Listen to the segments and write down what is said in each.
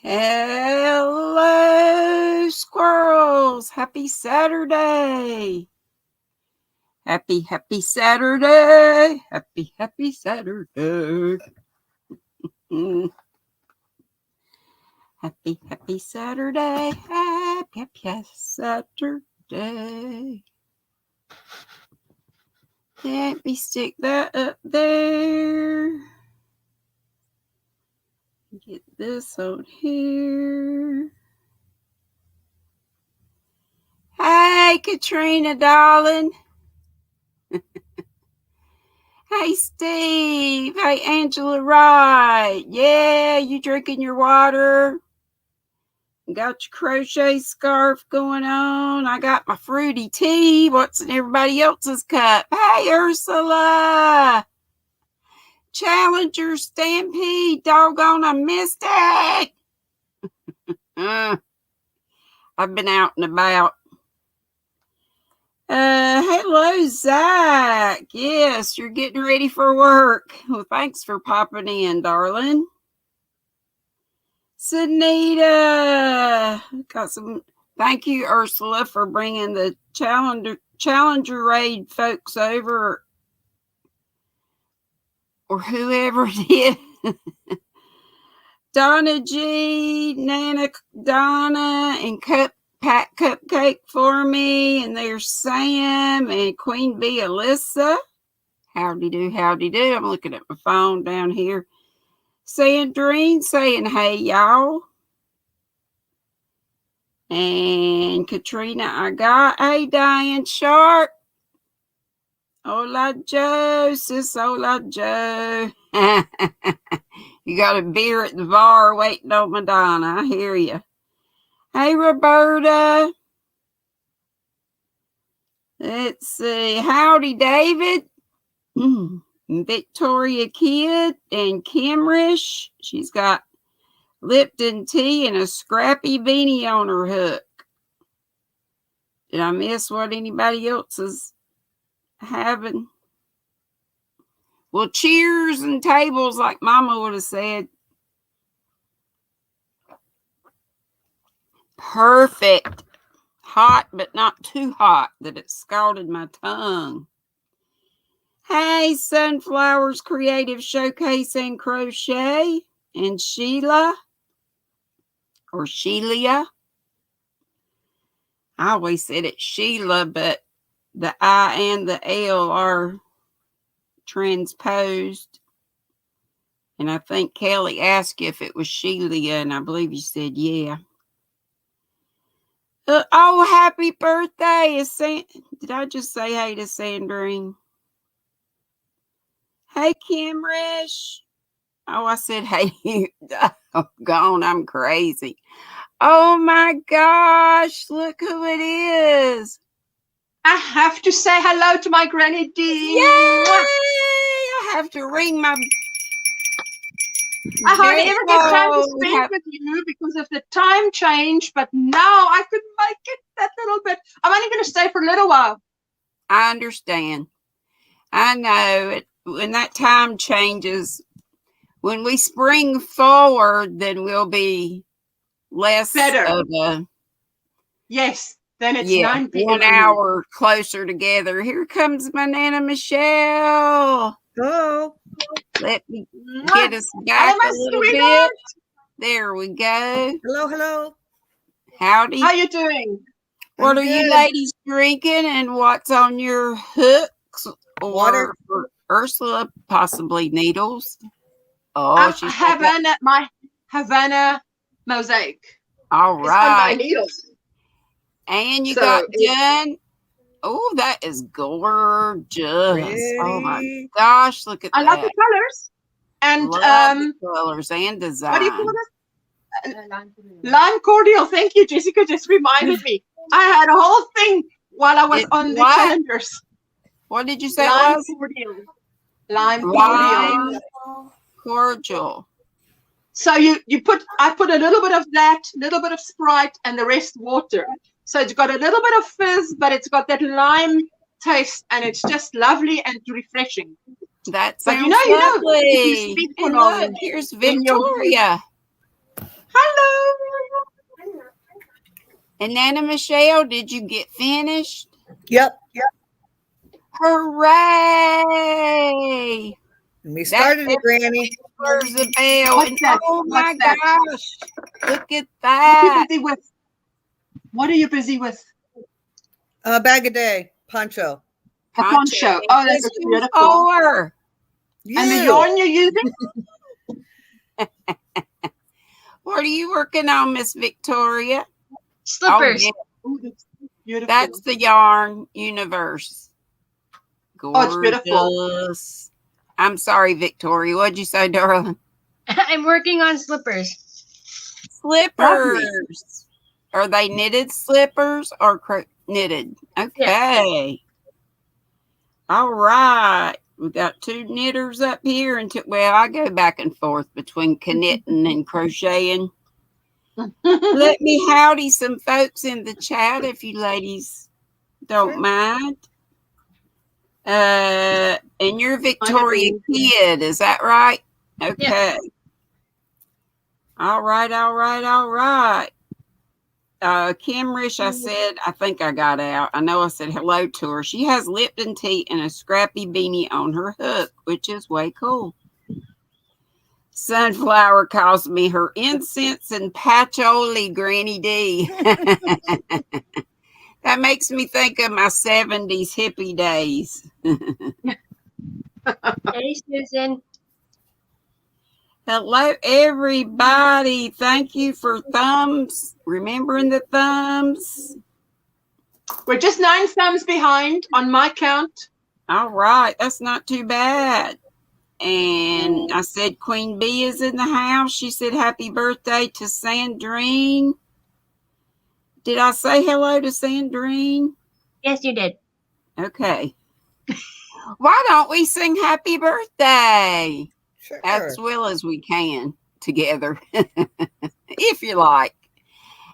Hello, squirrels. Happy Saturday. Happy Saturday. Happy Saturday. Happy Saturday. Happy Saturday. Let me stick that up there. Get this on here. Hey, Katrina, darling. Hey, Steve. Hey, Angela Wright. Yeah, you drinking your water? Got your crochet scarf going on. I got my fruity tea. What's in everybody else's cup? Hey, Ursula. Challenger Stampede. Doggone, I missed it. I've been out and about. Hello, Zach. Yes, you're getting ready for work. Well, thanks for popping in, darling. Sunita. Got some. Thank you, Ursula, for bringing the Challenger Raid folks over, or whoever it is. Donna G, Nana, Donna, and Pat Cupcake for me, and there's Sam and Queen Bee Alyssa. Howdy do, howdy do. I'm looking at my phone down here. Sandrine saying hey, y'all. And Katrina, I got. Hey, Diane Sharp. Hola, Joe. Sis, hola, Joe. You got a beer at the bar waiting on Madonna. I hear you. Hey, Roberta. Let's see. Howdy, David. Victoria Kidd and Kimrish. She's got Lipton tea and a scrappy beanie on her hook. Did I miss what anybody else is having? Well, cheers and tables, like Mama would have said. Perfect. Hot, but not too hot that it scalded my tongue. Hey, Sunflowers Creative Showcase and Crochet. And Sheila. Or Sheila. I always said it's Sheila, but the I and the L are transposed. And I think Kelly asked you if it was Sheila, and I believe you said yeah. Oh, happy birthday. Did I just say hey to Sandrine? Hey, Kimrish. Oh, I said hey. Oh, gone. I'm crazy. Oh, my gosh. Look who it is. I have to say hello to my GrannyDee. Yay! I have to ring my... I hardly ever get time to spend with you because of the time change, but now I could make it that little bit. I'm only going to stay for a little while. I understand. I know it. When that time changes, when we spring forward, then we'll be less better. Of a... Yes, then it's 9 p.m. 1 hour closer together. Here comes my Nana Michelle. Hello. Let me get us back a little bit. There we go. Hello. Howdy. How you doing? What are you ladies drinking, and what's on your hooks? Or water. For Ursula, possibly needles. Oh, she's my Havana mosaic. All right. It's on my needles. And you got done. Oh, that is gorgeous. Pretty. Oh my gosh, look at that. I love the colors. And love the colors and design. What do you call it? Lime cordial. Thank you, Jessica. Just reminded me. I had a whole thing while I was on the calendars. What did you say? Lime cordial. Lime cordial. So I put a little bit of that, little bit of Sprite, and the rest water. So it's got a little bit of fizz, but it's got that lime taste, and it's just lovely and refreshing. That sounds lovely. You speak for long. Look, here's Victoria. Hello. And Nana Michelle, did you get finished? Yep. Hooray! We started it, Granny. There's a bell. What's And that? oh my What's that? gosh. Look at What are you that. busy with? What are you busy with? A bag a day. Poncho. A poncho. Oh, that's This is beautiful. for. And the You. yarn you're using? What are you working on, Miss Victoria? Slippers. Oh, yeah. Ooh, that's beautiful. That's the yarn universe. it's beautiful. Gorgeous. I'm sorry, Victoria. What'd you say, darling? I'm working on slippers. Slippers. Are they knitted slippers or knitted? Okay. All right. We got two knitters up here. Well, I go back and forth between knitting and crocheting. Let me howdy some folks in the chat if you ladies don't mind. And you're Victoria Kidd, is that right? Okay. Yeah. All right. Kim Rish, I think I got out. I know I said hello to her. She has Lipton tea and a scrappy beanie on her hook, which is way cool. Sunflower calls me her incense and patchouli GrannyDee. That makes me think of my 70s hippie days. Hey, Susan. Hello, everybody. Thank you for thumbs. Remembering the thumbs. We're just 9 thumbs behind on my count. All right. That's not too bad. And I said Queen Bee is in the house. She said happy birthday to Sandrine. Did I say hello to Sandrine? Yes, you did. Okay. Why don't we sing happy birthday? Sure. As well as we can together, if you like.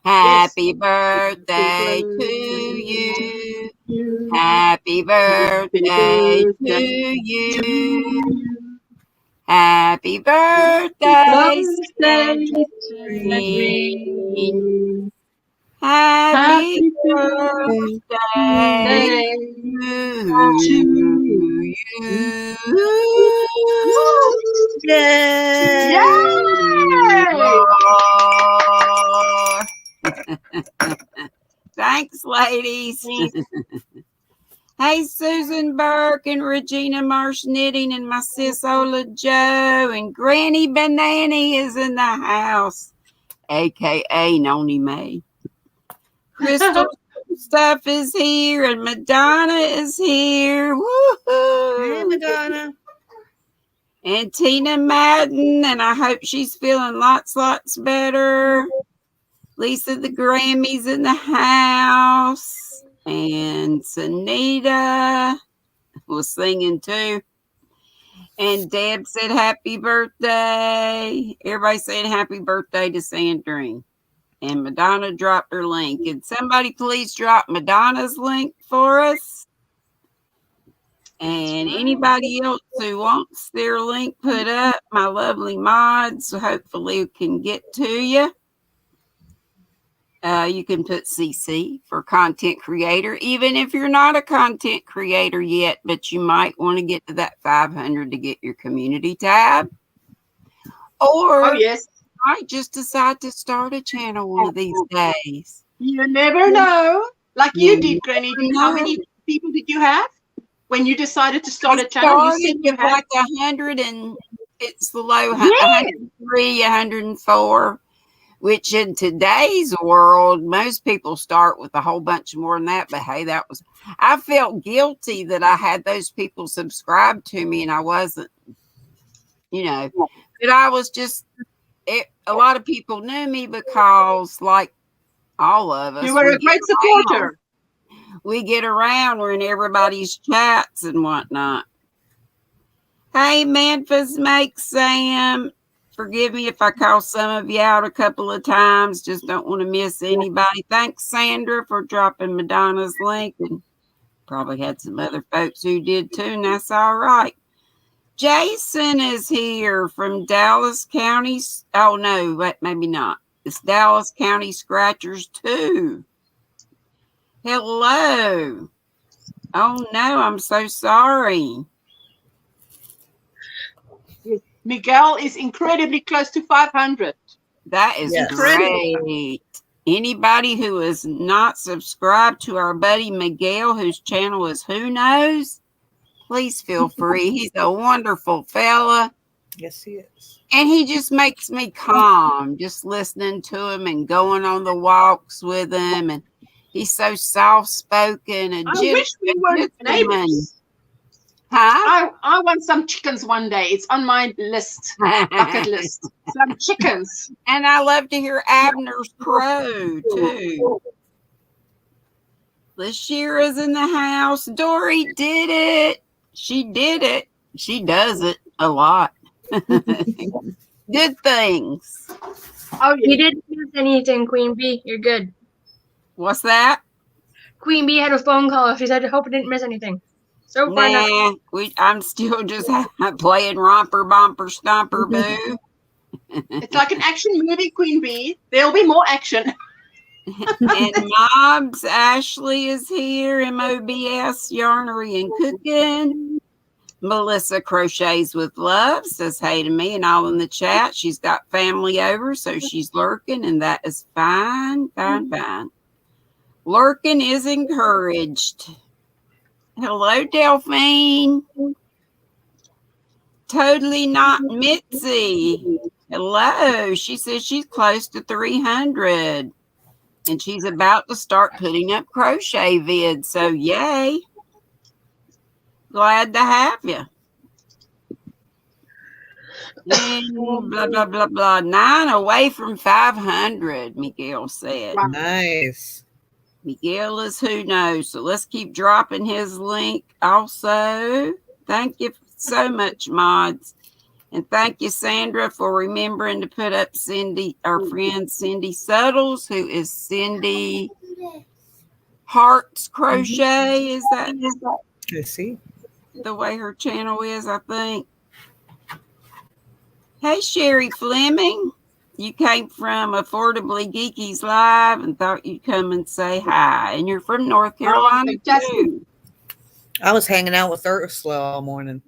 Happy birthday to you. Happy birthday to you. Happy birthday, Sandrine. Happy birthday to you. Yay! Thanks, ladies. Hey, Susan Burke and Regina Marsh Knitting and my sis Ola Joe and Granny Banani is in the house, a.k.a. Noni May. Crystal Stuff is here and Madonna is here. Woohoo! Hey, Madonna. And Tina Madden, and I hope she's feeling lots better. Lisa the Grammy's in the house. And Sunita was singing too. And Deb said happy birthday. Everybody saying happy birthday to Sandrine. And Madonna dropped her link. Can somebody please drop Madonna's link for us? And anybody else who wants their link put up, my lovely mods, hopefully can get to you. You can put CC for content creator, even if you're not a content creator yet, but you might want to get to that 500 to get your community tab. Or yes. you might just decide to start a channel one of these days. You never know. Like you did, Granny. How many people did you have when you decided to start a channel? You said you had like 100 and it's the low 103, 104. Which in today's world, most people start with a whole bunch more than that. But hey, I felt guilty that I had those people subscribe to me and I wasn't, but I was just, a lot of people knew me because like all of us. You were a great supporter. We get around, we're in everybody's chats and whatnot. Hey, Memphis Make Sam. Forgive me if I call some of you out a couple of times. Just don't want to miss anybody. Thanks, Sandra, for dropping Madonna's link. And probably had some other folks who did too, and that's all right. Jason is here from Dallas County. Oh, no, maybe not. It's Dallas County Scratchers too. Hello. Oh no, I'm so sorry. Miguel is incredibly close to 500. That is Yes. great. Anybody who is not subscribed to our buddy Miguel, whose channel is Who Knows, please feel free. He's a wonderful fella. Yes, he is. And he just makes me calm just listening to him and going on the walks with him. And he's so soft-spoken and I wish we were neighbors. Huh? I want some chickens one day. It's on my list, bucket list. Some chickens. And I love to hear Abner's crow, too. Lashira's in the house. Dory did it. She did it. She does it a lot. Good things. Oh, You yeah. didn't miss anything, Queen Bee. You're good. What's that? Queen Bee had a phone call. She said, I hope I didn't miss anything. So far, nothing. Nah, I'm still just playing Romper, Bumper, Stomper, Boo. It's like an action movie, Queen Bee. There'll be more action. And Mobs, Ashley is here, MOBS, Yarnery and Cooking. Melissa Crochets with Love says hey to me and all in the chat. She's got family over, so she's lurking, and that is fine, fine. Lurking is encouraged. Hello, Delphine. Totally not Mitzi. Hello. She says she's close to 300. And she's about to start putting up crochet vids. So, yay. Glad to have you. And blah, blah, blah, blah. 9 away from 500, Miguel said. Nice. Miguel is Who Knows. So let's keep dropping his link also. Thank you so much, mods. And thank you, Sandra, for remembering to put up Cindy, our friend Cindy Suttles, who is Cindy Hearts Crochet. Is that I see. the way her channel is, I think? Hey, Sherry Fleming. You came from Affordably Geeky's Live and thought you'd come and say hi. And you're from North Carolina, too. I was hanging out with Ursula all morning.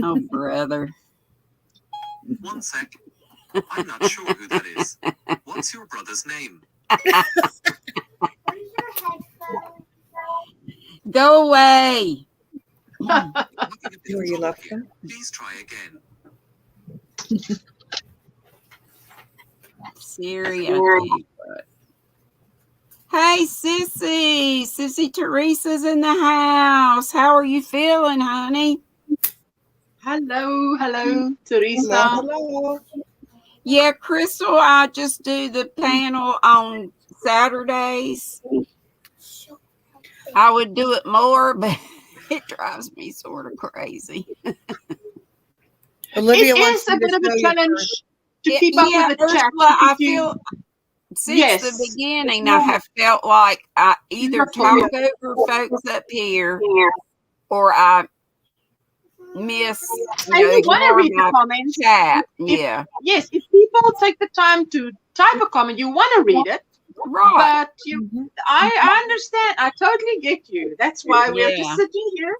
Oh, brother. 1 sec. I'm not sure who that is. What's your brother's name? Go away. Were you left them? Please try again. Siri, I tell you what. Hey, Sissy. Sissy Teresa's in the house. How are you feeling, honey? Hello, Teresa. Hello. Yeah, Crystal, I just do the panel on Saturdays. I would do it more, but it drives me sort of crazy. Olivia It wants is a you to bit of show a your challenge first. to keep up with the chat. Ursula, I if you- feel since Yes. the beginning, I have felt like I either talk over folks up here or I miss, And you want to ignore read the my comments. chat. If- Yeah, Yes, if people take the time to type a comment, you want to read it. right. But I understand. I totally get you. That's why we're Yeah. just sitting here,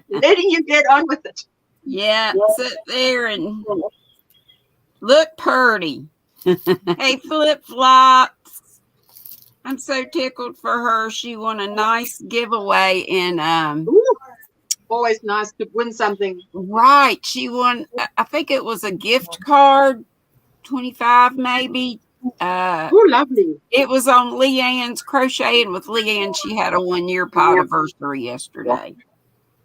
letting you get on with it. Yeah, sit there and look pretty. Hey, Flip Flops. I'm so tickled for her. She won a nice giveaway in Ooh, always nice to win something. right. She won, I think it was a gift card, 25 maybe. Oh, lovely. It was on Leanne's Crocheting with Leanne. She had a 1-year anniversary yesterday.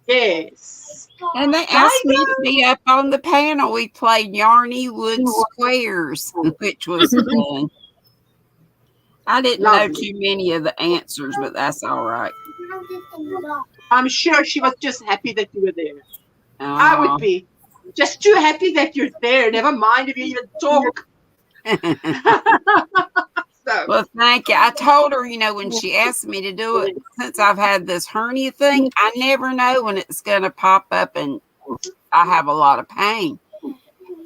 Yes. And they asked me to be up on the panel. We played Yarny Wood Squares, which was fun. I didn't know Lovely. too many of the answers, but that's all right. I'm sure she was just happy that you were there. I Aw. would be just too happy that you're there. Never mind if you even talk. So, Well, thank you. I told her, when she asked me to do it, since I've had this hernia thing, I never know when it's going to pop up and I have a lot of pain.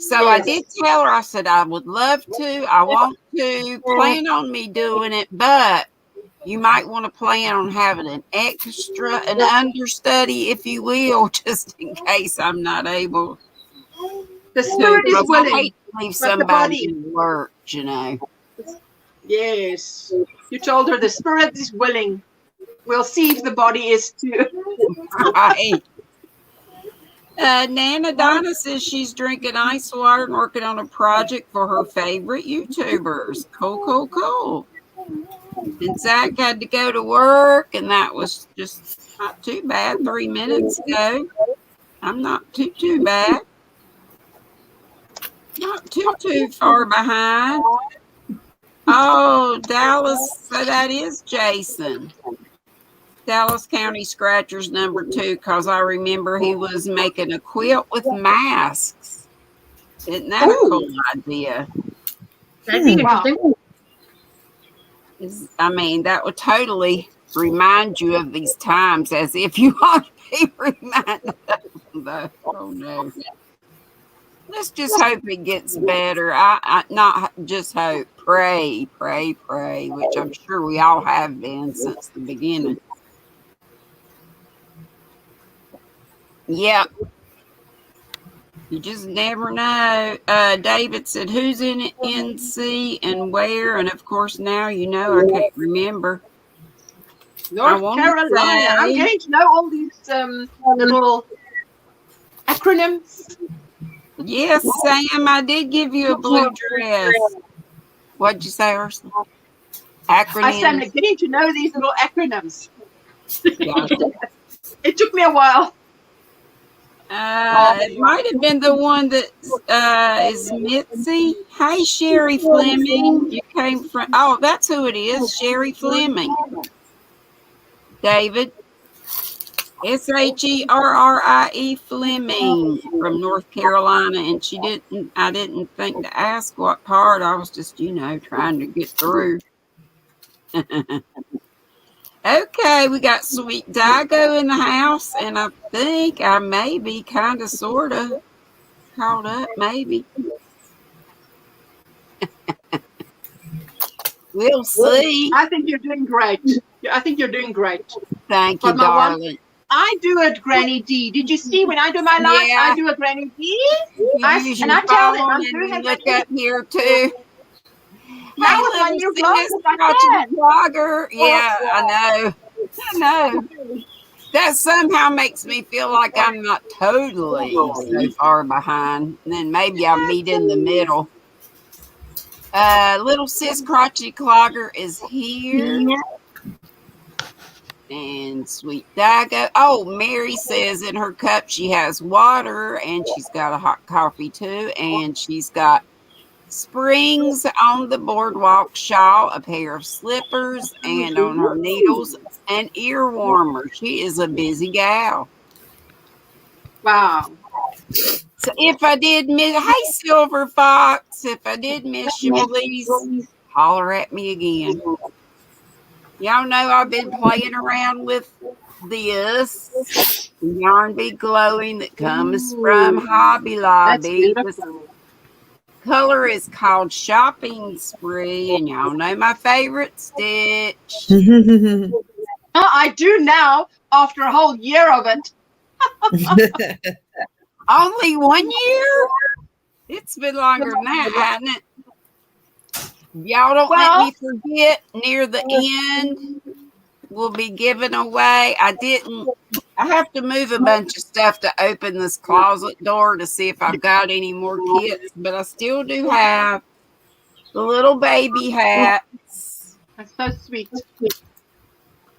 So I did tell her, I said, I would love to. I want to plan on me doing it, but you might want to plan on having an understudy, if you will, just in case I'm not able The to. spirit is 'Cause I willing, hate to leave but the somebody body. in work, you know. Yes. You told her the spirit is willing. We'll see if the body is too. Right. Nana Donna says she's drinking ice water and working on a project for her favorite YouTubers. Cool, cool, cool. And Zach had to go to work, and that was just not too bad 3 minutes ago. I'm not too bad. Not too far behind. Oh, Dallas. So that is Jason. Dallas County Scratchers number 2, because I remember he was making a quilt with masks. Isn't that a cool idea? That'd be interesting. I mean, that would totally remind you of these times, as if you want to be reminded of them. Oh no. Let's just hope it gets better. I not just hope, pray, which I'm sure we all have been since the beginning. Yep. You just never know. David said, who's in NC and where? And of course, now you know I can't remember. North Carolina. I'm getting to know all these little acronyms. Yes, Sam, I did give you a blue dress. What'd you say, Ursula? Acronyms. I said I'm getting to know these little acronyms. Gotcha. It took me a while. It might have been the one that is Mitzi. Hey, Sherry Fleming. You came from, oh, that's who it is, Sherry Fleming. David. SHERRIE Fleming from North Carolina. And I didn't think to ask what part. I was just, trying to get through. Okay, we got Sweet Dago in the house, and I think I may be kind of, sort of caught up, maybe. We'll see. I think you're doing great. Thank you, darling. I do a GrannyDee. Did you see when I do my live? Yeah. I do a GrannyDee. And I tell them I'm doing it. Look up here too. Now with my new glasses, blogger. Yeah, I know. That somehow makes me feel like I'm not totally so far behind. And then maybe I'll meet in the middle. Little sis Crotchety Clogger is here. And Sweet Dago. Oh, Mary says in her cup she has water, and she's got a hot coffee too, and she's got springs on the boardwalk shawl, a pair of slippers, and on her needles, an ear warmer. She is a busy gal. Wow. So if I did miss, hey Silver Fox, if I did miss you, please holler at me again. Y'all know I've been playing around with this Yarn Be Glowing that comes from Hobby Lobby. This color is called Shopping Spree, and y'all know my favorite stitch. I do now, after a whole year of it. Only 1 year? It's been longer than that, hasn't it? Y'all don't let me forget, near the end, we'll be giving away. I have to move a bunch of stuff to open this closet door to see if I've got any more kits, but I still do have the little baby hats. That's so sweet.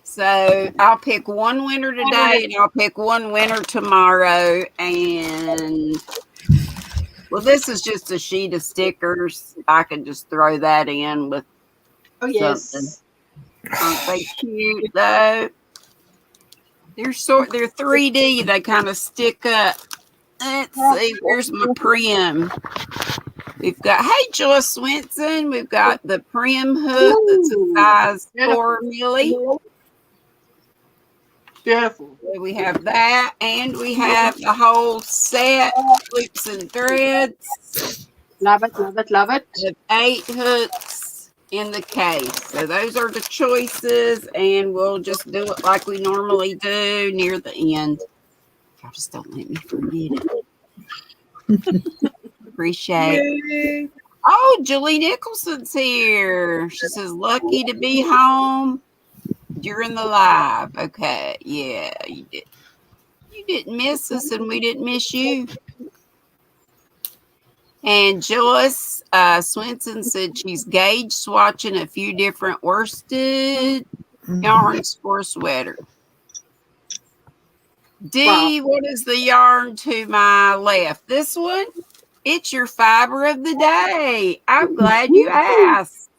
So I'll pick one winner today, and I'll pick one winner tomorrow. And well, this is just a sheet of stickers. I can just throw that in with something. Aren't they cute though? They're 3D. They kind of stick up. Let's see. Where's my Prim? We've got, hey, Joyce Swenson. We've got the Prim hook that's a size 4 milli. Beautiful. So we have that, and we have the whole set, loops and threads. Love it, love it, love it. Of 8 hooks in the case. So those are the choices, and we'll just do it like we normally do near the end. Y'all just don't let me forget it. Appreciate it. Oh, Julie Nicholson's here. She says, lucky to be home during the live. Okay, yeah, you did. You didn't miss us, and we didn't miss you. And Joyce Swenson said she's gauge swatching a few different worsted yarns for a sweater. Dee, what is the yarn to my left? This one? It's your fiber of the day. I'm glad you asked.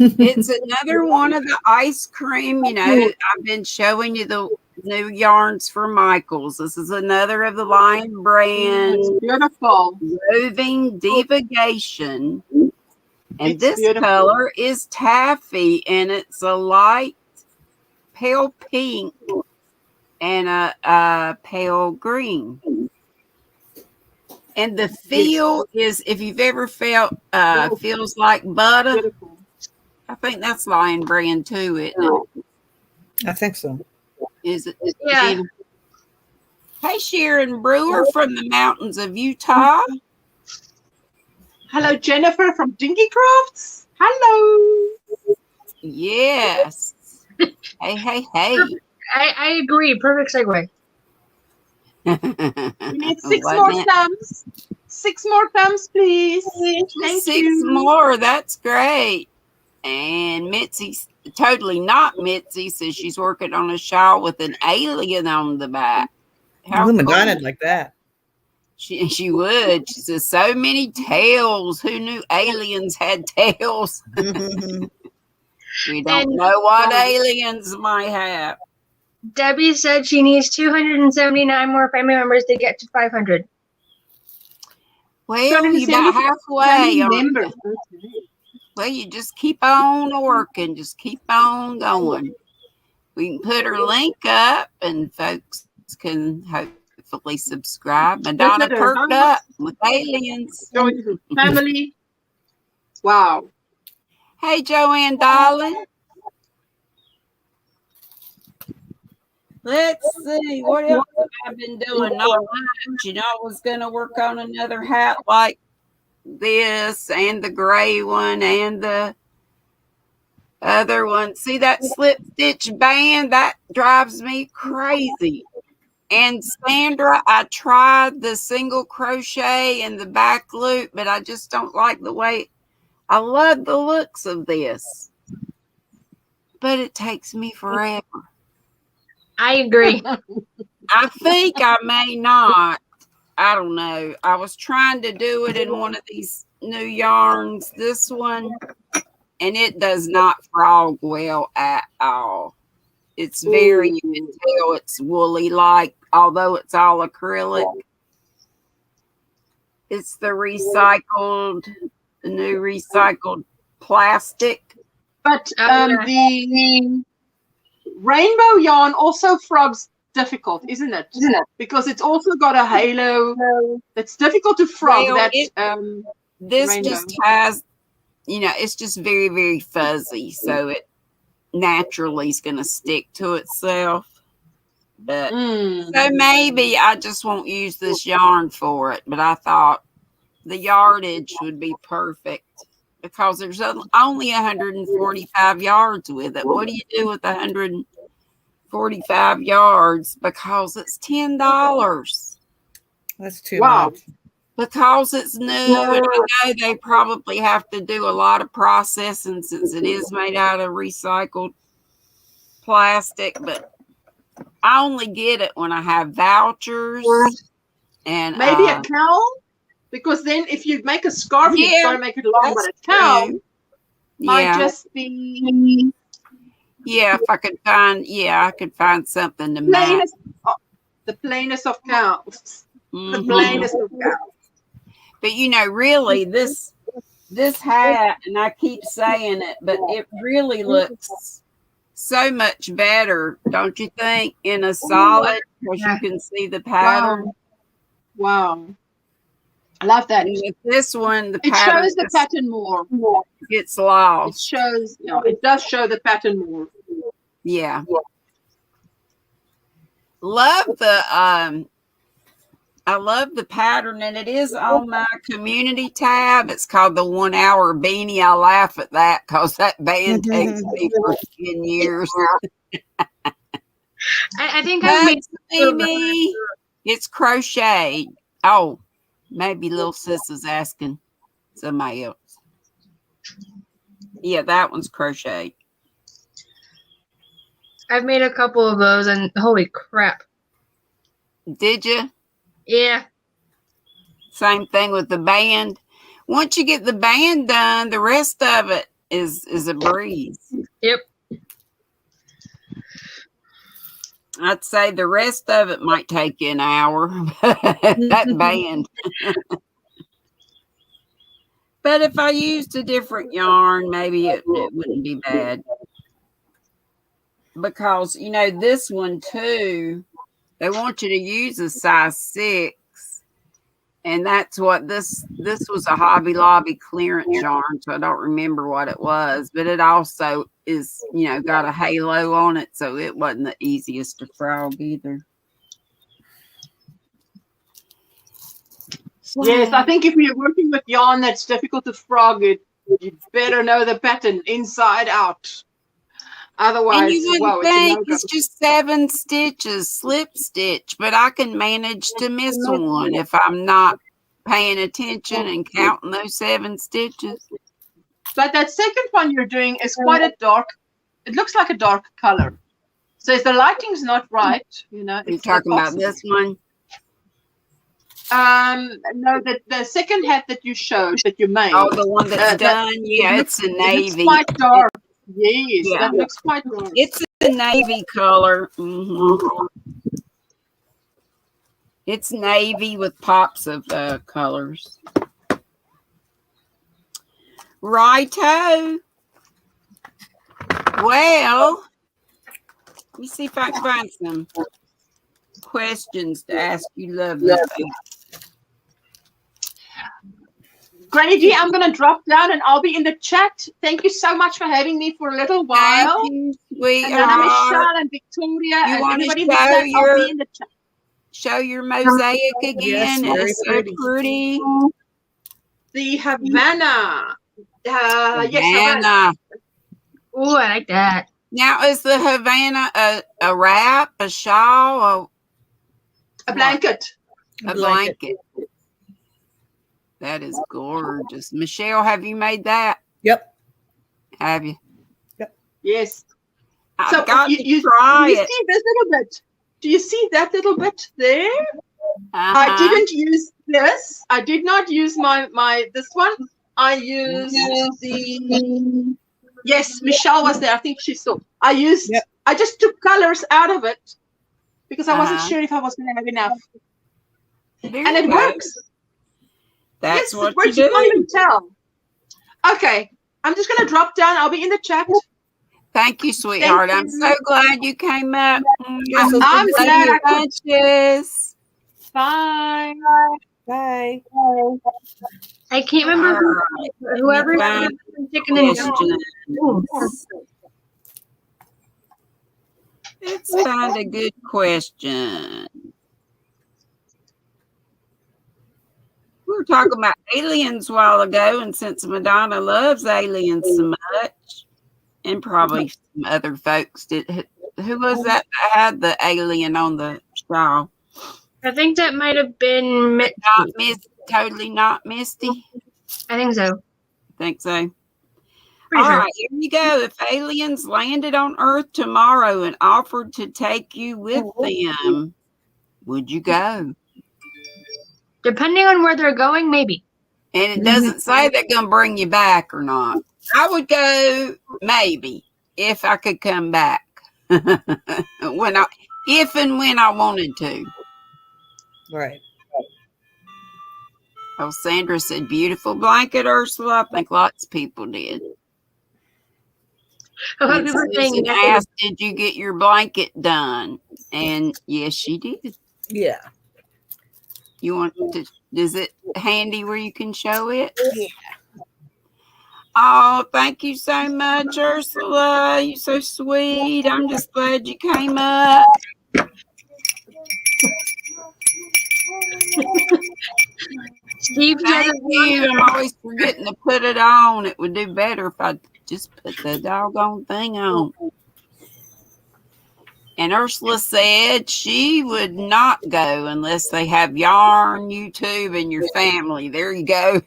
It's another one of the ice cream. You know, I've been showing you the new yarns for Michaels. This is another of the Lion brand. It's beautiful. Roving Divagation. And It's this beautiful. color is taffy, and it's a light pale pink and a pale green. And the feel is, if you've ever felt feels like butter, Beautiful. I think that's Lion brand too, isn't it? I think so. Is it? Yeah. Hey, Sharon Brewer from the mountains of Utah. Hello, Jennifer from Dinky Crafts. Hello. Yes. Hey, hey, hey. I agree. Perfect segue. We need 6 Wasn't more it? thumbs. 6 more thumbs, please. Thank 6 you. more. That's great. And Mitzi, totally not Mitzi, says she's working on a shawl with an alien on the back. How Women cool. done it like that. She would. She says, so many tails. Who knew aliens had tails? We don't And- know what aliens might have. Debbie said she needs 279 more family members to get to 500. Well, you about 270 halfway. members. Well, you just keep on working. Just keep on going. We can put her link up, and folks can hopefully subscribe. Madonna Look at her. perked up with aliens. Join the family. Wow. Hey, Joanne, darling. Let's see. What else have I been doing? Not much. You know, I was going to work on another hat like this, and the gray one, and the other one. See that slip stitch band? That drives me crazy. And Sandra, I tried the single crochet and the back loop, but I just don't like the way. I love the looks of this, but it takes me forever. I agree. I think I may not. I don't know. I was trying to do it in one of these new yarns, this one, and it does not frog well at all. It's very, you can tell it's woolly like, although it's all acrylic. It's the new recycled plastic. But yeah. the rainbow yarn also frogs difficult, isn't it? Because it's also got a halo that's difficult to frog. Well, this rainbow. just has, it's just very, very fuzzy. So it naturally is going to stick to itself. But so maybe I just won't use this yarn for it. But I thought the yardage would be perfect because there's only 145 yards with it. What do you do with 145 yards? Because it's $10. That's too Wow. much. Because it's new, and I know they probably have to do a lot of processing since it is made out of recycled plastic, but I only get it when I have vouchers. And Maybe a cowl, because then if you make a scarf, you've got to make it long, but a cowl might just be. Yeah, if I could find, I could find something to match. The plainest of cows. Mm-hmm. The plainest of cows. But really, this hat, and I keep saying it, but it really looks so much better, don't you think, in a solid, because you can see the pattern. Wow. I love that. And with this one, the It pattern shows the just pattern more. gets It lost. shows, it does show the pattern more. Yeah. Love the I love the pattern, and it is on my community tab. It's called the 1 Hour Beanie. I laugh at that because that band takes me for 10 years. I think I've made. Mimi, it's crocheted. Oh, maybe little sis is asking somebody else. Yeah, that one's crocheted. I've made a couple of those, and holy crap! Did you? Yeah. Same thing with the band. Once you get the band done, the rest of it is a breeze. Yep. I'd say the rest of it might take you an hour. That band. But if I used a different yarn, maybe it wouldn't be bad. Because, you know, this one too, they want you to use a size 6. And that's what this was, a Hobby Lobby clearance yarn. So I don't remember what it was. But it also is, you know, got a halo on it. So it wasn't the easiest to frog either. Yes, I think if you're working with yarn that's difficult to frog, you better know the pattern inside out. Otherwise, and you wouldn't it's a think no-go. it's just 7 stitches, slip stitch, but I can manage to miss one if I'm not paying attention and counting those 7 stitches. But that second one you're doing is quite a dark. It looks like a dark color. So if the lighting's not right, you know. You're talking about this one? No, the second hat that you showed, that you made. Oh, the one that's done? Yeah, it's a navy. It looks quite dark. Yes, Yeah. that looks quite dark. It's a navy color. Mm-hmm. It's navy with pops of colors. Righto. Well, let me see if I can find some questions to ask you, lovely. GrannyDee, I'm going to drop down and I'll be in the chat. Thank you so much for having me for a little while. Thank you, sweetheart. And then Michelle and Victoria You and want everybody to in the chat, I'll be in the chat. show your mosaic again? Yes, It's very so pretty. The Havana. Yes, Havana. Ooh, I like that. Now, is the Havana a wrap, a shawl, a blanket. a blanket? That is gorgeous. Michelle, have you made that? Yep. Have you? Yep. Yes. I've got to try it. See this little bit? Do you see that little bit there? Uh-huh. I didn't use this. I did not use my this one. I used the. Yes, Michelle was there. I think she saw. I used. Yep. I just took colors out of it because I wasn't sure if I was going to have enough. And it works. That's yes, what it works. you You do. can't even tell. Okay, I'm just going to drop down. I'll be in the chat. Thank you, sweetheart. I'm so glad you came up. I'm glad I could. Bye. Bye. I can't remember whoever chicken and let's find a good question. We were talking about aliens a while ago, and since Madonna loves aliens so much, and probably some other folks did. Who was that had the alien on the shawl? I think that might have been Totally not Misty. I think so. Think so. Pretty All sure. right, here you go. If aliens landed on Earth tomorrow and offered to take you with them, would you go? Depending on where they're going, maybe. And it doesn't say they're going to bring you back or not. I would go maybe if I could come back. If and when I wanted to. Right. Oh, Sandra said, beautiful blanket, Ursula. I think lots of people did. A lot of And people are saying Susan that. asked, "Did you get your blanket done?" And yes, she did. Yeah. You want to? Is it handy where you can show it? Yeah. Oh, thank you so much, Ursula. You're so sweet. I'm just glad you came up. Steve said Thank you. I'm always forgetting to put it on. It would do better if I just put the doggone thing on. And Ursula said she would not go unless they have yarn, YouTube, and your family. There you go.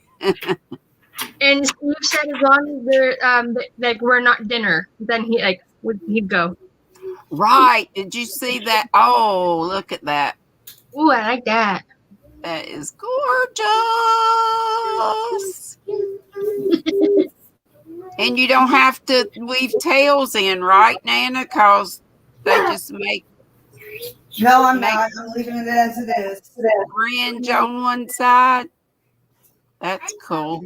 and Steve said as long as they're we're not dinner, then he'd go. Right. Did you see that? Oh, look at that. Ooh, I like that. That is gorgeous. And you don't have to weave tails in, right, Nana? Because they just make No, I'm not. I'm leaving it as it is. fringe on one side. That's cool.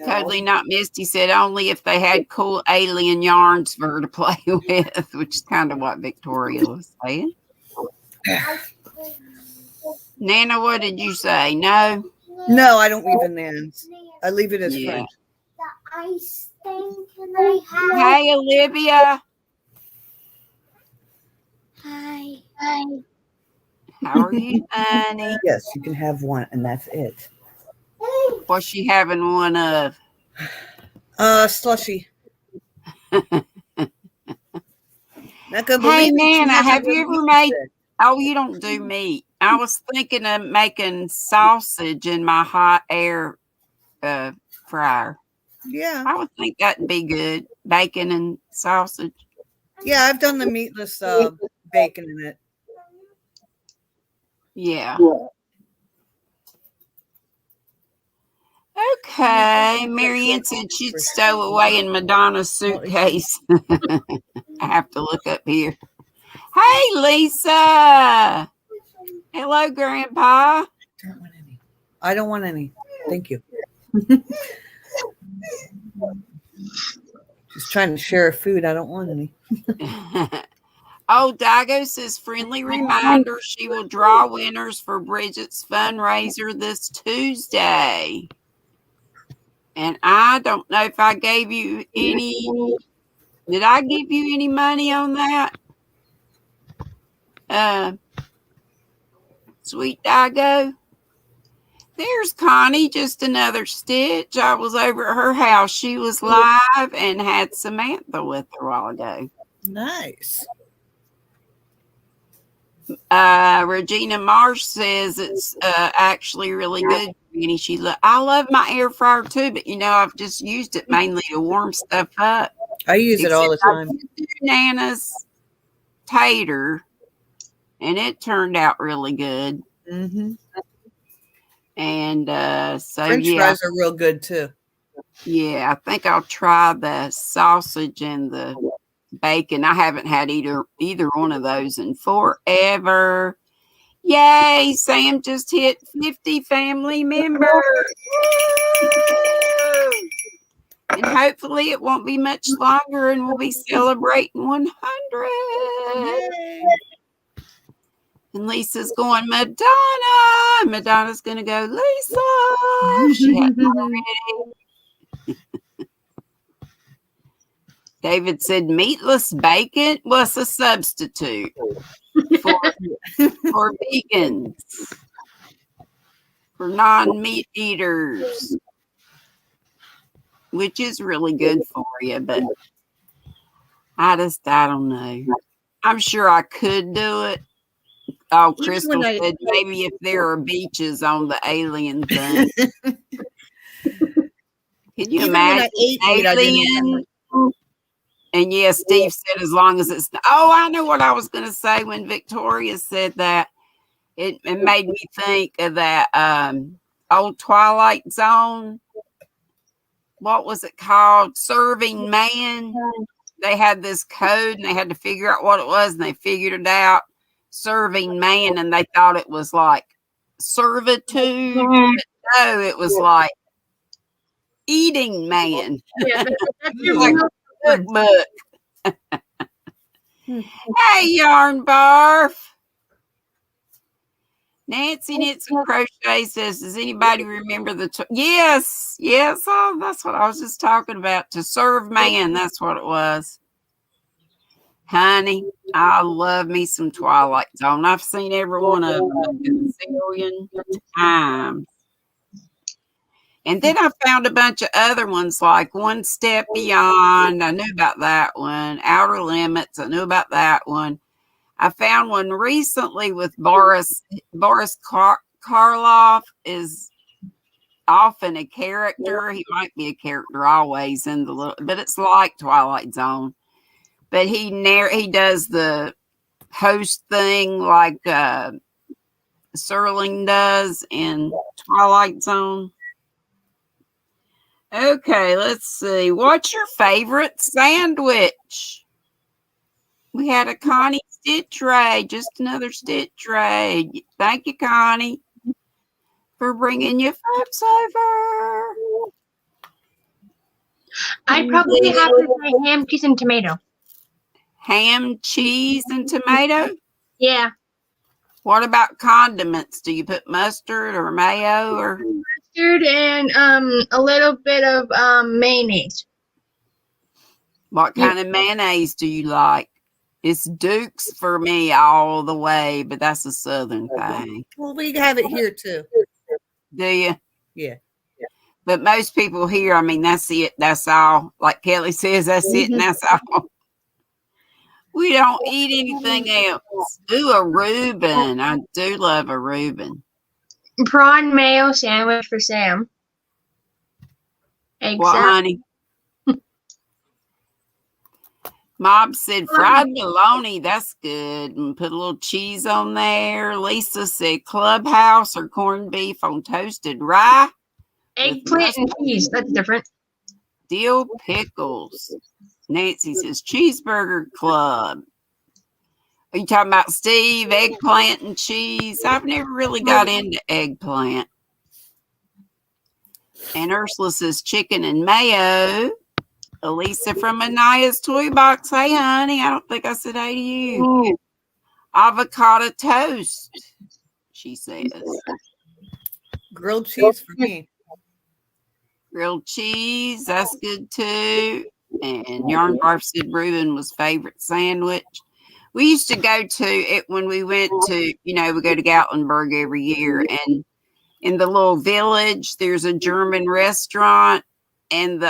Totally not. Misty said only if they had cool alien yarns for her to play with, which is kind of what Victoria was saying. Nana, what did you say? No? No, I don't leave in the ends. I leave it as Yeah. French. The ice thing can I have? Hey, Olivia. Hi. How are you, honey? Yes, you can have one, and that's it. What's she having one of? Slushy. Not gonna Hey, believe it, she Nana, hasn't have you done ever meat made... today. Oh, you don't do meat. I was thinking of making sausage in my hot air fryer. Yeah. I would think that'd be good. Bacon and sausage. Yeah, I've done the meatless bacon in it. Yeah. Okay. Marianne said she'd stow away in Madonna's suitcase. I have to look up here. Hey, Lisa. Hello, Grandpa. I don't want any. Thank you. Just trying to share food. I don't want any. Oh, Dago says friendly reminder she will draw winners for Bridget's fundraiser this Tuesday. And I don't know if I gave you any. Did I give you any money on that? Sweet Dago. There's Connie, just another stitch. I was over at her house. She was live and had Samantha with her a while ago. Nice. Regina Marsh says it's actually really good. Granny. I love my air fryer too, but I've just used it mainly to warm stuff up. I use it all the time. I did do Nana's tater, and it turned out really good. Mm-hmm. And so French fries are real good too. Yeah, I think I'll try the sausage and the bacon. I haven't had either one of those in forever. Yay, Sam just hit 50 family members. Woo! And hopefully it won't be much longer and we'll be celebrating 100. Yay. And Lisa's going, Madonna. Madonna's going to go, Lisa. She hadn't already. David said meatless bacon was a substitute for vegans, for non-meat eaters, which is really good for you, but I don't know. I'm sure I could do it. Oh, Crystal said maybe if there are beaches on the alien thing. Can you imagine alien? And yes, Steve said as long as it's... Oh, I know what I was going to say when Victoria said that. It made me think of that old Twilight Zone. What was it called? Serving Man. They had this code and they had to figure out what it was, and they figured it out. Serving Man, and they thought it was like servitude. But no, it was like Eating Man. Yeah, that's your Like real one. cookbook. Hey, Yarn Barf. Nancy Knits and Crochet says, does anybody remember the... Yes. Oh, that's what I was just talking about. To Serve Man. That's what it was. Honey, I love me some Twilight Zone. I've seen every one of them a gazillion times. And then I found a bunch of other ones like One Step Beyond. I knew about that one. Outer Limits. I knew about that one. I found one recently with Boris Karloff is often a character. He might be a character always in the little, but it's like Twilight Zone. But he does the host thing like Serling does in Twilight Zone. Okay, let's see. What's your favorite sandwich? We had a Connie stitch ray, just another stitch ray. Thank you, Connie, for bringing your folks over. I'd probably have to say ham, cheese, and tomato. Ham, cheese, and tomato? Yeah. What about condiments? Do you put mustard or mayo or Mustard and a little bit of mayonnaise. what kind of mayonnaise do you like? It's Duke's for me all the way, but that's a Southern thing. Well, we have it here too. Do you? Yeah. But most people here, I mean, that's it. That's all. Like Kelly says, that's it, and that's all. We don't eat anything else. Ooh, a Reuben. I do love a Reuben. Prawn mayo sandwich for Sam. Egg What, salad. honey? Mob said fried bologna. That's good. And put a little cheese on there. Lisa said clubhouse or corned beef on toasted rye. Eggplant and cheese. That's different. Dill pickles. Nancy says cheeseburger club. Are you talking about Steve? Eggplant and cheese? I've never really got into eggplant. And Ursula says chicken and mayo. Elisa from Anaya's Toy Box. Hey, honey. I don't think I said hey to you. Avocado toast, she says. Grilled cheese for me. Grilled cheese. That's good, too. And Yarn Barf said Reuben was favorite sandwich. We used to go to it when we went to, we go to Gatlinburg every year. And in the little village, there's a German restaurant. And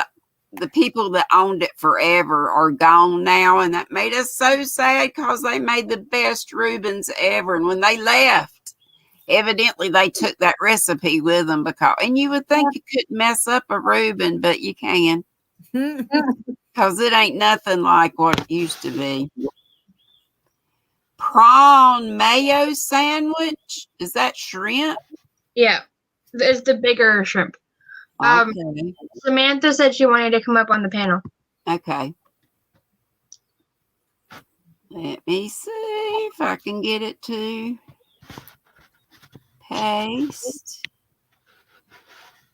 the people that owned it forever are gone now. And that made us so sad because they made the best Reubens ever. And when they left, evidently they took that recipe with them. And you would think you couldn't mess up a Reuben, but you can. Because it ain't nothing like what it used to be. Prawn mayo sandwich? Is that shrimp? Yeah. It's the bigger shrimp. Okay. Samantha said she wanted to come up on the panel. Okay. Let me see if I can get it to paste.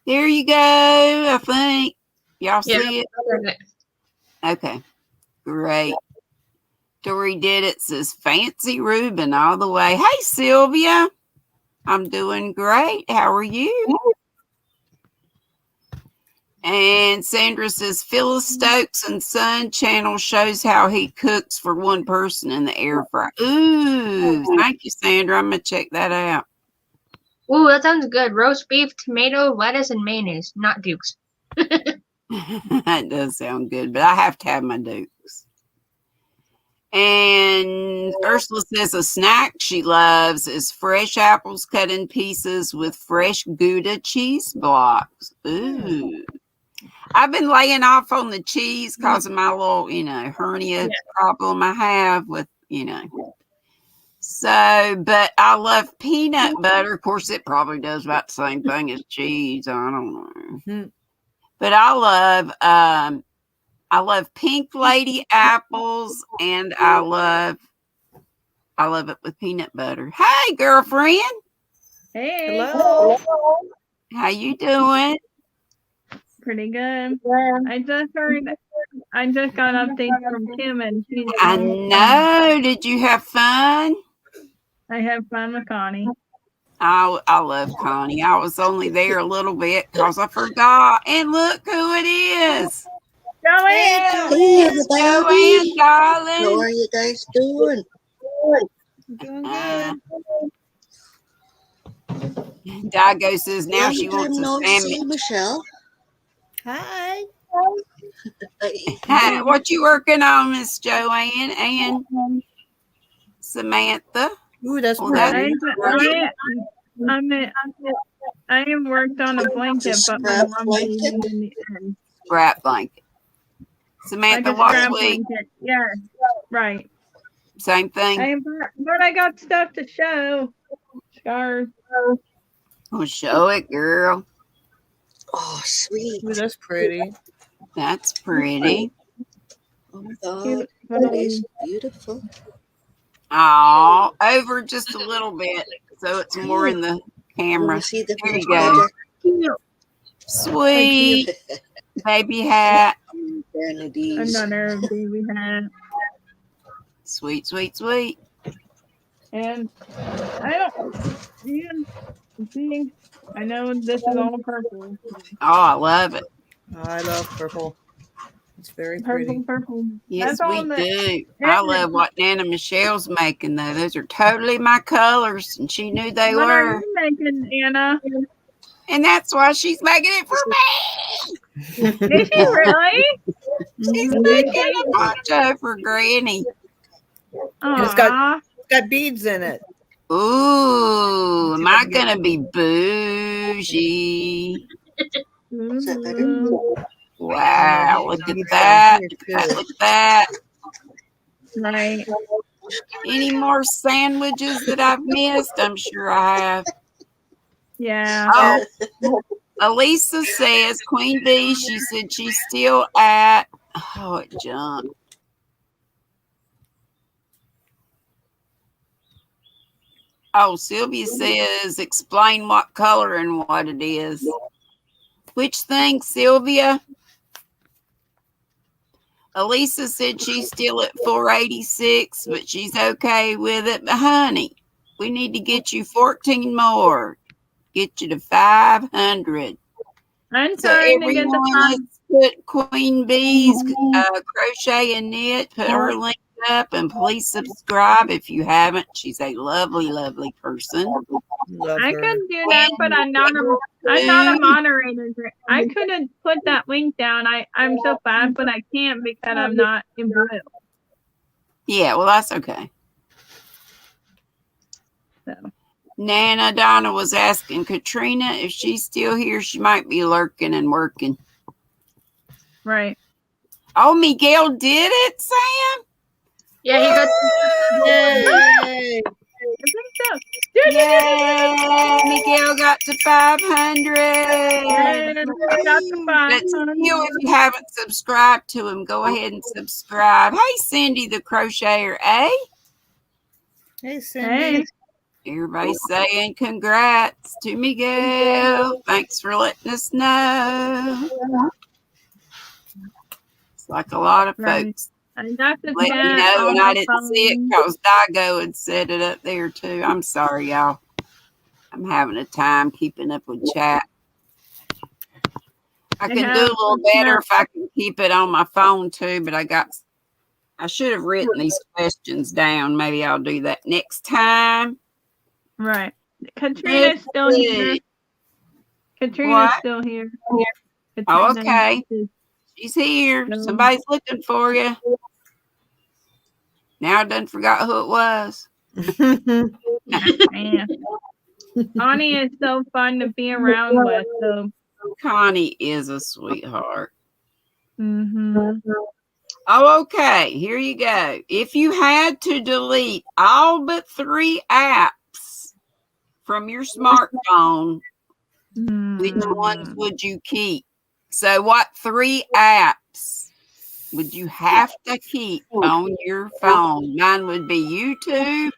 There you go, I think. Y'all see it? Okay. Great. Dory did it. Says Fancy Reuben all the way. Hey, Sylvia. I'm doing great. How are you? And Sandra says Phyllis Stokes and Son channel shows how he cooks for one person in the air fryer. Ooh, thank you, Sandra. I'm going to check that out. Ooh, that sounds good. Roast beef, tomato, lettuce, and mayonnaise. Not Duke's. That does sound good, but I have to have my Dukes. And Ursula says a snack she loves is fresh apples cut in pieces with fresh Gouda cheese blocks. Ooh. I've been laying off on the cheese because of my little, hernia problem I have with, So, but I love peanut butter. Of course, it probably does about the same thing as cheese. I don't know. Mm-hmm. But I love Pink Lady apples, and I love it with peanut butter. Hey, girlfriend. Hey. Hello. How you doing? Pretty good. I just got an update from Kim, and she's. I know. Did you have fun? I had fun with Connie. I love Connie. I was only there a little bit because I forgot. And look who it is. Joanne! Hey, everybody. Joanne, darling. How are you guys doing? Doing good. Dago says now Long she wants time a no sandwich. see, Michelle. Hi. Hi, what you working on, Miss Joanne and Samantha? Ooh, that's Well, that- pretty. I am worked on a blanket, but my Scrap mom blanket? gave me in the end. Scrap blanket. Samantha, Like a what's scrap week? blanket. Yeah, right. Same thing. But I got stuff to show. Scars. Well, show it, girl. Oh, sweet. Ooh, that's pretty. That's pretty. Oh my God. That is beautiful. Oh, over just a little bit, so it's more in the Want camera. to see the Here you finished go. Sweet project? baby hat. GrannyDee's. Another baby hat. Sweet, sweet, sweet. And I know this is all purple. Oh, I love it. I love purple. It's very Purple, pretty. purple. Yes, That's all we in the- do. I love what Nana Michelle's making, though. Those are totally my colors, and she knew they What are were. you making, Anna? And that's why she's making it for me. Is she really? She's making a poncho for Granny. it's got- Aw. It's got beads in it. Ooh, am I gonna be bougie? Is that better? Wow, look at that. Look at that. Right. Any more sandwiches that I've missed? I'm sure I have. Yeah. Oh, Elisa says, Queen Dee, she said she's still at, oh, it jumped. Oh, Sylvia says, explain what color and what it is. Which thing, Sylvia? Elisa said she's still at 486, but she's okay with it. But honey, we need to get you 14 more. Get you to 500. I'm So trying to get everyone, the let's put Queen Bee's crochet and knit. Put her link up, and please subscribe if you haven't. She's a lovely, lovely person. Love I her. could do that, but I'm not a moderator. I could have put that link down. I'm so fast, but I can't because I'm not in blue. Yeah, well, that's okay. So. Nana Donna was asking Katrina if she's still here. She might be lurking and working. Right. Oh, Miguel did it, Sam? Yeah, he got. Yay! I think so. Yay! Miguel got to 500. Yay, I got the But still, if you haven't subscribed to him, go ahead and subscribe. Hey, Cindy the Crocheter, eh? Hey, Cindy. Hey. Everybody's saying congrats to Miguel. Thanks for letting us know. It's like a lot of Right. folks I got the let me chat know, on and my I didn't see it phone. because Dago had set it up there too. I'm sorry, y'all. I'm having a time keeping up with chat. I can do a little better if I can keep it on my phone too, but I should have written these questions down. Maybe I'll do that next time. Right. Katrina's still here. Katrina's What? still here. Oh, Katrina okay. is- She's here. No. Somebody's looking for you. Now I done forgot who it was. Man. Connie is so fun to be around with. So. Connie is a sweetheart. Mm-hmm. Oh, okay. Here you go. If you had to delete all but 3 apps from your smartphone, which ones would you keep? So what 3 apps would you have to keep on your phone? Mine would be YouTube.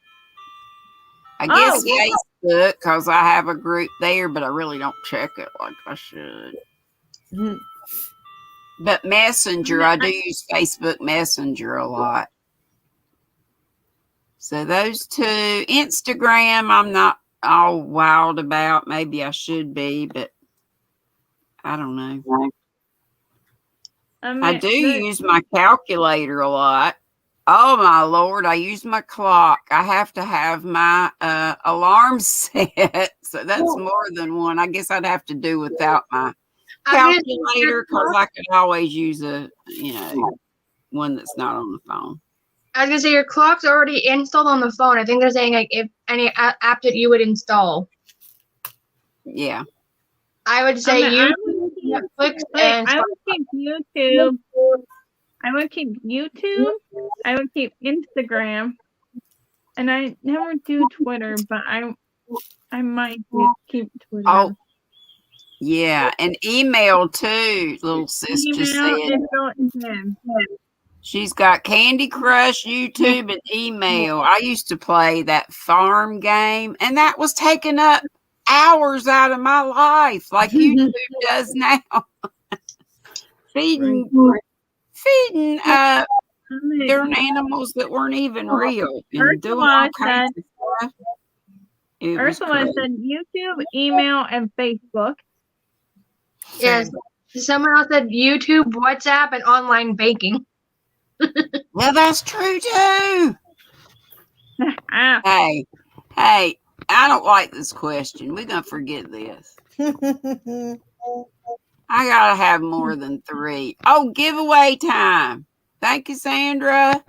I guess Facebook, because I have a group there, but I really don't check it like I should. But Messenger, I do use Facebook Messenger a lot. So those two. Instagram, I'm not all wild about. Maybe I should be, but I don't know. I do use my calculator a lot. Oh my Lord, I use my clock. I have to have my alarm set. So that's more than one. I guess I'd have to do without my calculator because I could always use a, one that's not on the phone. I was gonna say your clock's already installed on the phone. I think they're saying like if any app that you would install. Yeah. I would say Netflix and I would keep YouTube. I would keep YouTube. I would keep Instagram, and I never do Twitter, but I might keep Twitter. Oh, yeah, and email too. Little sis just said she's got Candy Crush, YouTube, and email. I used to play that farm game, and that was taking up hours out of my life, like YouTube does now. Feeding different animals that weren't even real and doing all kinds of stuff. Ursula said YouTube, email, and Facebook. Yes. Someone else said YouTube, WhatsApp, and online banking. Well, that's true too. Hey, I don't like this question. We're gonna forget this. I gotta have more than 3. Oh, giveaway time. Thank you, Sandra.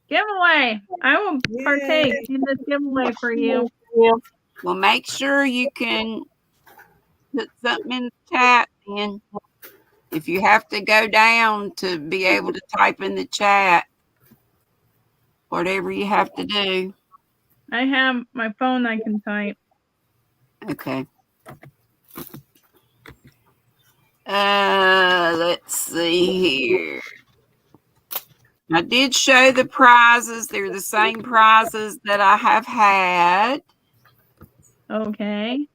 Giveaway. I will partake in this giveaway for you. Well, make sure you can put something in the chat, and if you have to go down to be able to type in the chat, whatever you have to do. I have my phone I can type. Okay. Let's see here. I did show the prizes. They're the same prizes that I have had. Okay.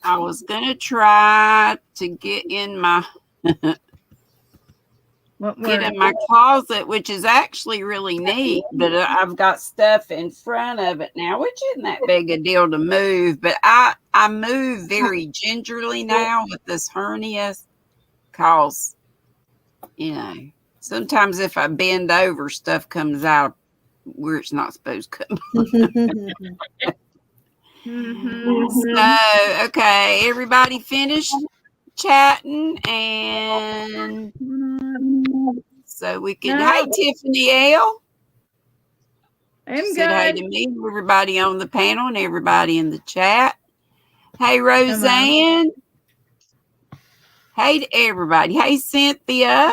I was going to try to get in my closet, which is actually really neat, but I've got stuff in front of it now, which isn't that big a deal to move, but I move very gingerly now with this hernia because, sometimes if I bend over, stuff comes out where it's not supposed to come. So, okay, everybody finished chatting, and so we can. Hey, Tiffany L. I'm said hey to me, everybody on the panel, and everybody in the chat. Hey, Roseanne. Hey to everybody. Hey, Cynthia.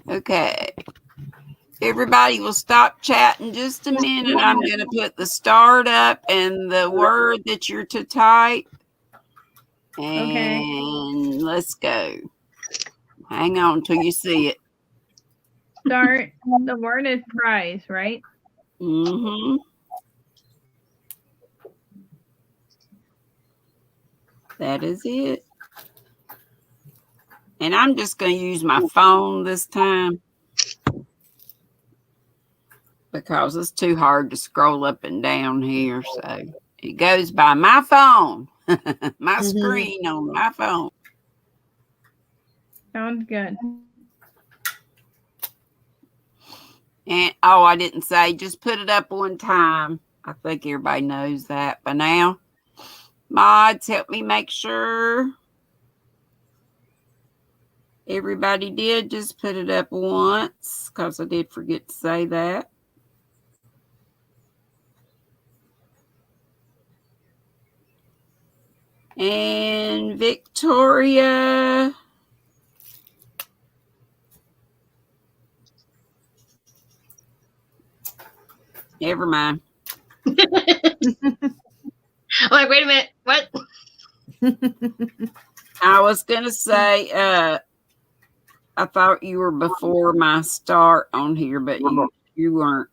Okay. Everybody will stop chatting just a minute. I'm going to put the start up and the word that you're to type. And let's go. Hang on till you see it. Start. The word is prize, right? Mm-hmm. That is it. And I'm just going to use my phone this time, because it's too hard to scroll up and down here. So it goes by my phone, my screen on my phone. Sounds good. And I didn't say, just put it up one time. I think everybody knows that by now. Mods, help me make sure everybody did just put it up once, because I did forget to say that. And Victoria. Never mind. I'm like, wait a minute. What? I was going to say, I thought you were before my start on here, but you weren't.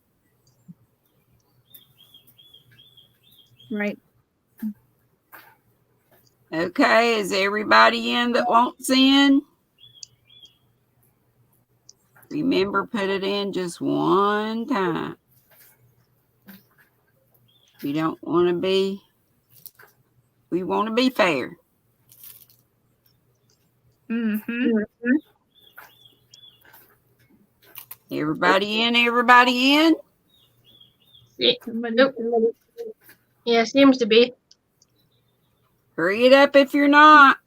Right. Okay, is everybody in that wants in? Remember, put it in just one time. We don't want to be, we want to be fair. Mm-hmm. Everybody in, everybody in? Somebody, Yeah, seems to be. Hurry it up if you're not.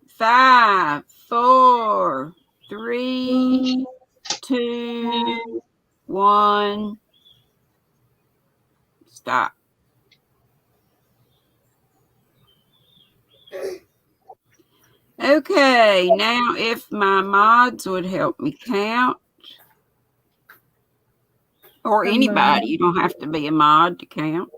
5, 4, 3, 2, 1. Stop. Okay, now if my mods would help me count. Or anybody. You don't have to be a mod to count.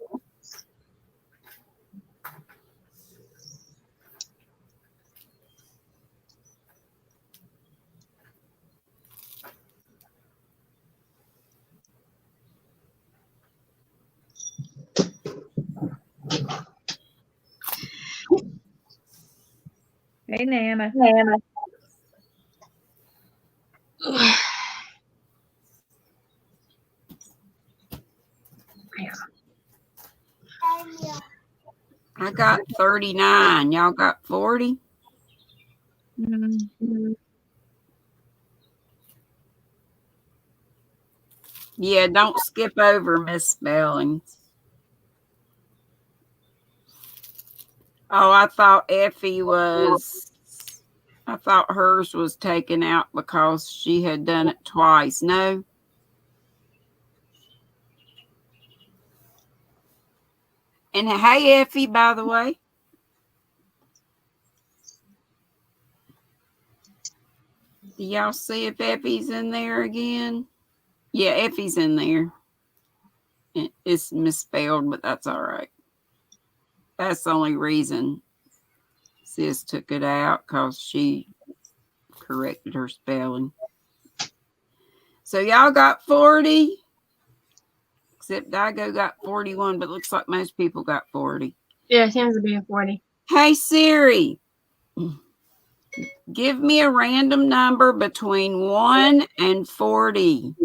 hey, Nana. I got 39. Y'all got 40? Mm-hmm. Yeah, don't skip over misspellings. Oh, I thought I thought hers was taken out because she had done it twice. No? And hey, Effie, by the way. Do y'all see if Effie's in there again? Yeah, Effie's in there. It's misspelled, but that's all right. That's the only reason Sis took it out, because she corrected her spelling. So y'all got 40, except Digo got 41, but looks like most people got 40. Yeah, seems to be a 40. Hey, Siri, give me a random number between 1 and 40.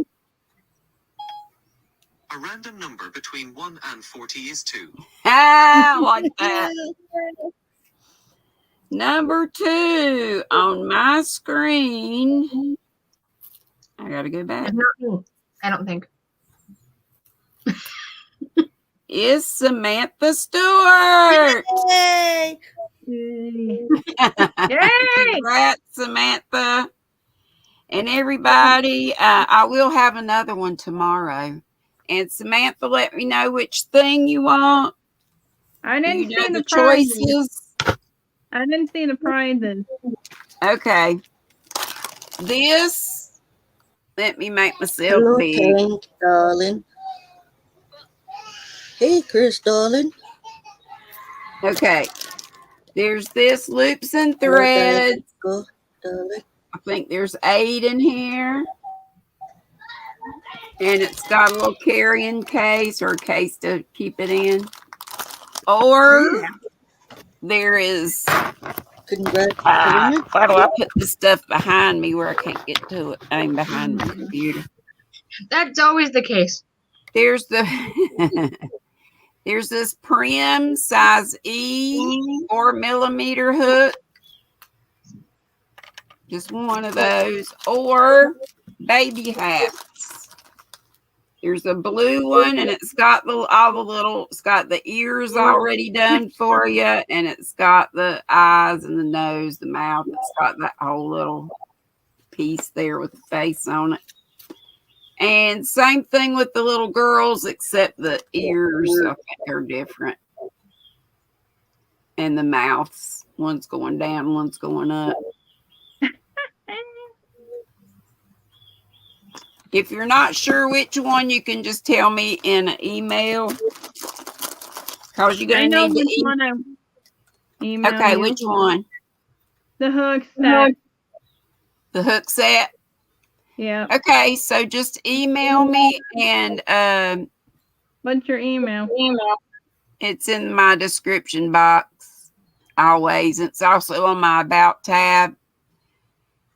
A random number between 1 and 40 is 2. I like that. Number 2 on my screen. I got to go back. It's not me, I don't think. Is Samantha Stewart. Yay! Yay! Congrats, Samantha. And everybody, I will have another one tomorrow. And Samantha, let me know which thing you want. I didn't You know see the the prizes. choices. I didn't see the prizes. Okay. This, let me make myself Hello, big. Tank, darling. Hey, Chris, darling. Okay. There's this loops and Hello, threads. Go, darling. I think there's 8 in here. And it's got a little carrying case, or a case to keep it in. Or there is, Congrats. why do I put the stuff behind me where I can't get to it? I'm behind the computer. That's always the case. There's the there's this Prim size E 4mm hook. Just one of those. Or baby hats. There's a blue one, and it's got it's got the ears already done for you, and it's got the eyes and the nose, the mouth. It's got that whole little piece there with the face on it. And same thing with the little girls, except the ears, I think they're different. And the mouths. One's going down, one's going up. If you're not sure which one, you can just tell me in an email. Because you're going to need which to one I email Okay, you. which one? The hook set. The hook set? Yeah. Okay, so just email me, and What's your email? it's in my description box. always. It's also on my About tab.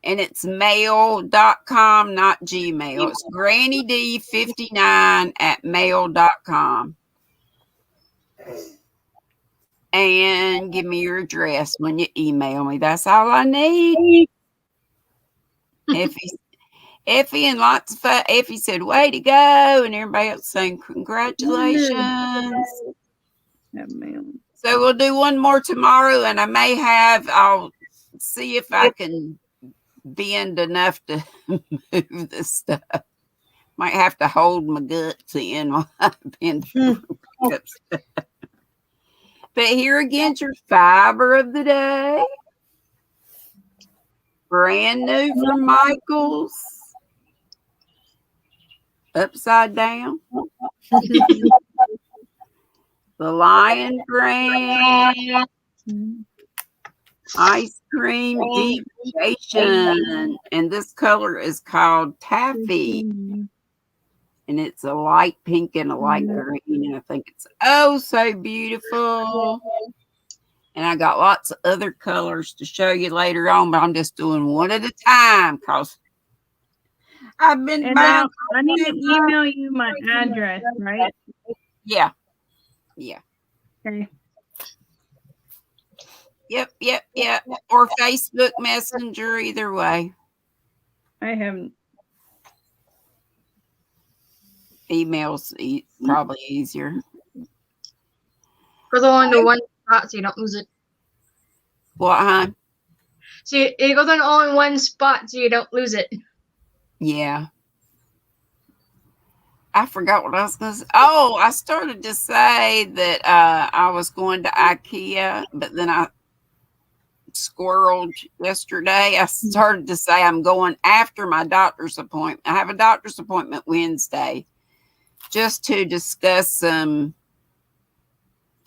And it's mail.com, not Gmail. It's GrannyDee59@mail.com. And give me your address when you email me. That's all I need. Effie and lots of fun. Effie said, way to go. And everybody else saying, congratulations. So we'll do one more tomorrow. And I'll see if I can bend enough to move this stuff. Might have to hold my guts in while I bend up stuff. But here again's your fiber of the day. Brand new from Michael's. Upside down. The Lion brand. Ice cream deep creation. And this color is called Taffy. And it's a light pink and a light green. And I think it's so beautiful. And I got lots of other colors to show you later on, but I'm just doing one at a time because I've been buying. I need to email you my address, right? Yeah. Okay. Yep. Or Facebook Messenger, either way. I haven't. Email's probably easier. Goes all into one spot so you don't lose it. What, huh? So it goes on all in one spot so you don't lose it. Yeah. I forgot what I was going to say. Oh, I started to say that I was going to IKEA, but then I squirreled yesterday. I started to say I'm going after my doctor's appointment. I have a doctor's appointment Wednesday just to discuss some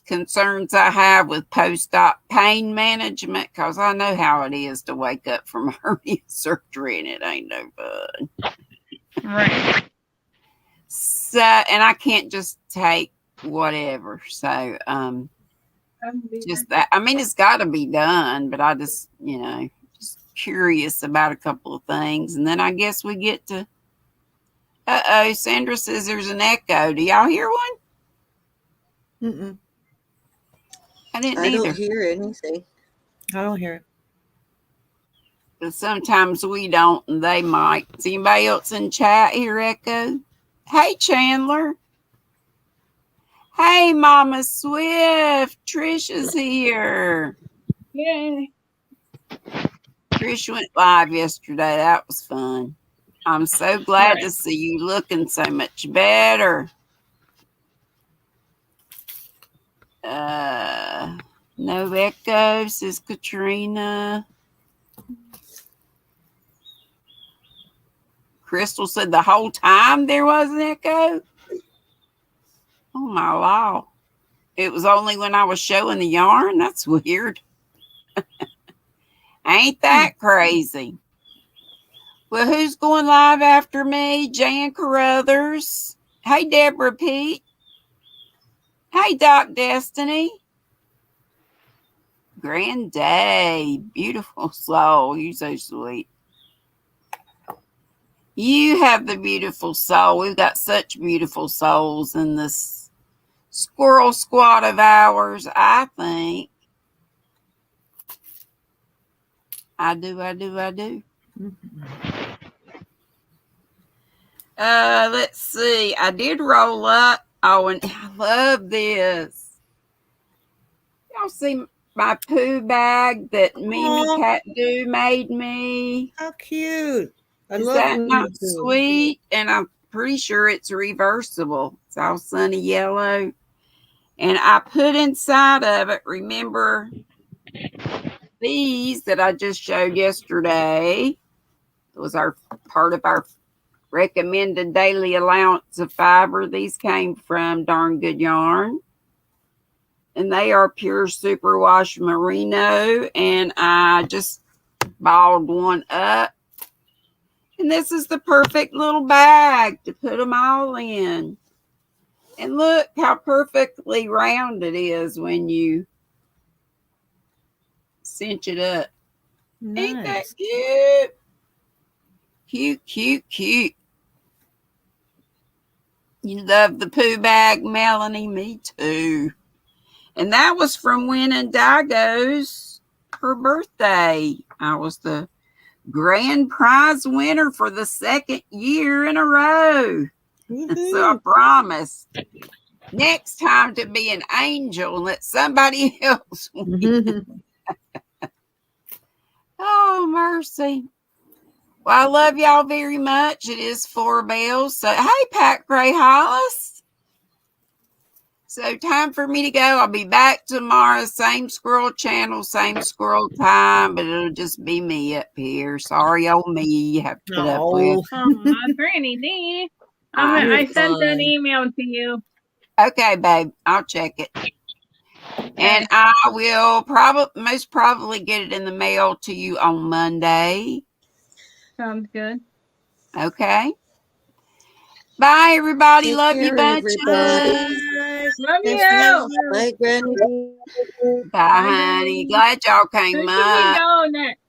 concerns I have with post-op pain management because I know how it is to wake up from hernia surgery and it ain't no fun. Right. So, and I can't just take whatever. So, just that. I mean, it's got to be done, but I just, just curious about a couple of things. And then I guess we get to, Sandra says there's an echo. Do y'all hear one? Mm-mm. I didn't I either. don't hear anything. I don't hear it. But sometimes we don't, and they might. Does anybody else in chat hear echo? Hey, Chandler. Hey, Mama Swift. Trish is here. Yay. Trish went live yesterday. That was fun. I'm so glad to see you looking so much better. No echo, says Katrina. Crystal said the whole time there was an echo. Oh my law. It was only when I was showing the yarn. That's weird. Ain't that crazy? Well, who's going live after me? Jan Carruthers. Hey, Deborah Pete. Hey, Doc Destiny. Grand Day. Beautiful soul. You're so sweet. You have the beautiful soul. We've got such beautiful souls in this squirrel squad of ours, I think. I do. Let's see. I did roll up. Oh, and I love this. Y'all see my poo bag that Mimi Cat Do made me? How cute. Is that not sweet? And I'm pretty sure it's reversible. It's all sunny yellow. And I put inside of it, remember these that I just showed yesterday. It was our part of our recommended daily allowance of fiber. These came from Darn Good Yarn. And they are pure superwash merino. And I just balled one up. And this is the perfect little bag to put them all in. And look how perfectly round it is when you cinch it up. Ain't that Nice. cute? Cute, cute, cute. You love the poo bag, Melanie? Me too. And that was from winning Digo's her birthday. I was the grand prize winner for the second year in a row. So I promise next time to be an angel and let somebody else win. Oh, mercy. Well, I love y'all very much. It is 4 bells. So, hey, Pat Gray Hollis. So, time for me to go. I'll be back tomorrow. Same squirrel channel, same squirrel time, but it'll just be me up here. Sorry, old me. You have to put up with. Oh, GrannyDee. I sent an email to you. Okay, babe. I'll check it. And I will most probably get it in the mail to you on Monday. Sounds good. Okay. Bye, everybody. Take Love care, you bunches. everybody. Love Thanks you. Bye, Granny. Bye, honey. Glad y'all Who came should we up. go next?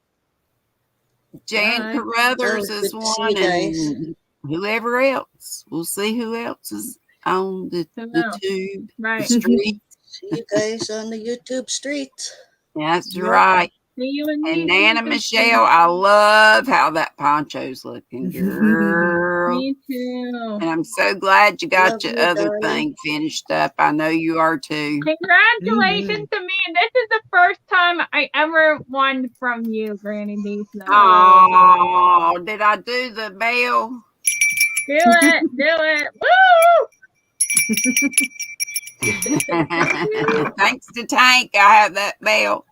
Jan Bye. Carruthers Oh, is good to see you one, guys. and whoever else. We'll see who else is on the Hello. tube, the Right. street. See you guys on the YouTube streets. That's Yep. right. See you in And the Nana YouTube Michelle, I love how that poncho's looking, girl. Me too. And I'm so glad you got Love your you, other darling. thing finished up. I know you are too. Congratulations to me. This is the first time I ever won from you, GrannyDee. So. Oh, did I do the bell? Do it. Do it. Woo! Thanks to Tank, I have that bell.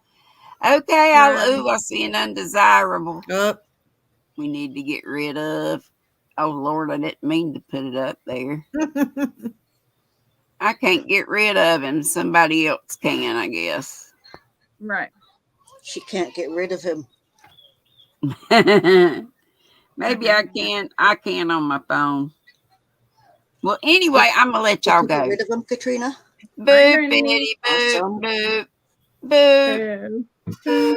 Okay, I see an undesirable Up. we need to get rid of. Oh, Lord, I didn't mean to put it up there. I can't get rid of him. Somebody else can, I guess. Right. She can't get rid of him. Maybe I can. I can on my phone. Well, anyway, I'm going to let You y'all can get go. rid of him, Katrina? Boop, Granny. bitty, boop, Awesome. boop, boop, Boo. boop.